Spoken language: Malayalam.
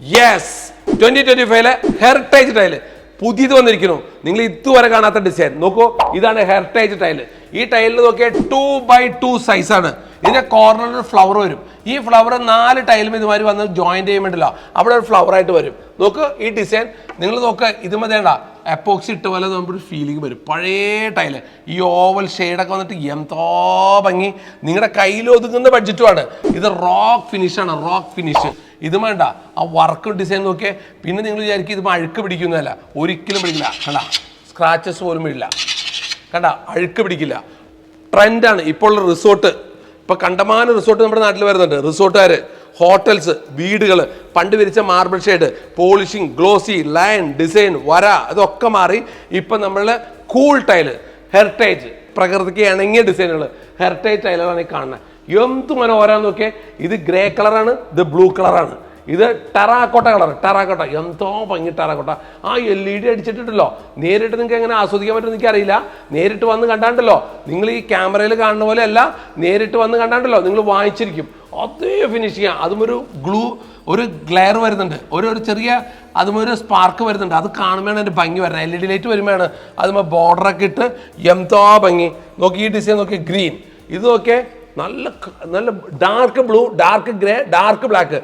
യെസ് 2025 ഹെറിറ്റേജ് ടൈല് പുതിയത് വന്നിരിക്കുന്നു. നിങ്ങൾ ഇതുവരെ കാണാത്ത ഡിസൈൻ നോക്കൂ. ഇതാണ് ഹെറിറ്റേജ് ടൈല്. ഈ ടൈലിന് നോക്കിയാൽ 2x2 സൈസാണ്. ഇതിന്റെ കോർണറിൽ ഫ്ലവർ വരും. ഈ ഫ്ലവർ 4 ടൈലും ഇതുമാതിരി വന്ന് ജോയിന്റ് ചെയ്യുമ്പോഴല്ലോ അവിടെ ഒരു ഫ്ലവർ ആയിട്ട് വരും. നോക്ക് ഈ ഡിസൈൻ നിങ്ങൾ നോക്ക്. ഇത് മതിയേണ്ട എപ്പോക്സി ഇട്ട പോലെ നമുക്കൊരു ഫീലിംഗ് വരും. പഴയ ടൈല് ഈ ഓവൽ ഷെയ്ഡൊക്കെ വന്നിട്ട് എന്തോ ഭംഗി. നിങ്ങളുടെ കയ്യിൽ ഒതുങ്ങുന്ന ബഡ്ജറ്റുമാണ്. ഇത് റോക്ക് ഫിനിഷാണ്. റോക്ക് ഫിനിഷ് ഇത് വേണ്ട. ആ വർക്ക് ഡിസൈൻ നോക്കിയേ. പിന്നെ നിങ്ങൾ വിചാരിക്കും ഇത് അഴുക്ക് പിടിക്കുന്നതല്ല. ഒരിക്കലും പിടിക്കില്ല. കണ്ട സ്ക്രാച്ചസ് പോലും വീഴില്ല. കണ്ട അഴുക്ക് പിടിക്കില്ല. ട്രെൻഡാണ് ഇപ്പോൾ ഉള്ള റിസോർട്ട്. ഇപ്പൊ കണ്ടമാനം റിസോർട്ട് നമ്മുടെ നാട്ടിൽ വരുന്നുണ്ട്. റിസോർട്ടുകാർ, ഹോട്ടൽസ്, വീടുകൾ പണ്ട് വിരിച്ച marble shade, polishing, glossy, line, design, വര അതൊക്കെ മാറി ഇപ്പം നമ്മൾ കൂൾ ടൈല്, ഹെറിറ്റേജ്, പ്രകൃതിക്ക് ഇണങ്ങിയ ഡിസൈനുകൾ, ഹെറിറ്റേജ് ടൈലുകളാണ് ഈ കാണുന്നത്. എന്ത് മനോഹരാന്ന് നോക്കിയേ. ഇത് ഗ്രേ കളറാണ്, ഇത് ബ്ലൂ കളറാണ്, ഇത് ടെറാക്കോട്ട കളർ. ടെറാക്കോട്ട എന്തോ ഭംഗി. ടെറാക്കോട്ട ആ LED അടിച്ചിട്ടുണ്ടല്ലോ. നേരിട്ട് നിങ്ങൾക്ക് എങ്ങനെ ആസ്വദിക്കാൻ പറ്റുമെന്ന് എനിക്കറിയില്ല. നേരിട്ട് വന്ന് കണ്ടാണ്ടല്ലോ, നിങ്ങൾ ഈ ക്യാമറയിൽ കാണുന്ന പോലെ അല്ല, നേരിട്ട് വന്ന് കണ്ടാണ്ടല്ലോ നിങ്ങൾ വാങ്ങിച്ചിരിക്കും. അതേ ഫിനിഷിങ്. അതും ഒരു ഗ്ലൂ, ഒരു ഗ്ലെയർ വരുന്നുണ്ട്, ഒരു ചെറിയ അതുമൊരു സ്പാർക്ക് വരുന്നുണ്ട്. അത് കാണുമ്പോഴാണ് എൻ്റെ ഭംഗി വരുന്നത്. LED ലൈറ്റ് വരുമ്പോഴാണ് അതുമ്പോൾ ബോർഡറൊക്കെ ഇട്ട് എന്തോ ഭംഗി. നോക്കി ഈ ഡിസൈൻ നോക്കി. ഗ്രീൻ ഇത് നോക്കിയേ. നല്ല dark blue, dark grey, dark black.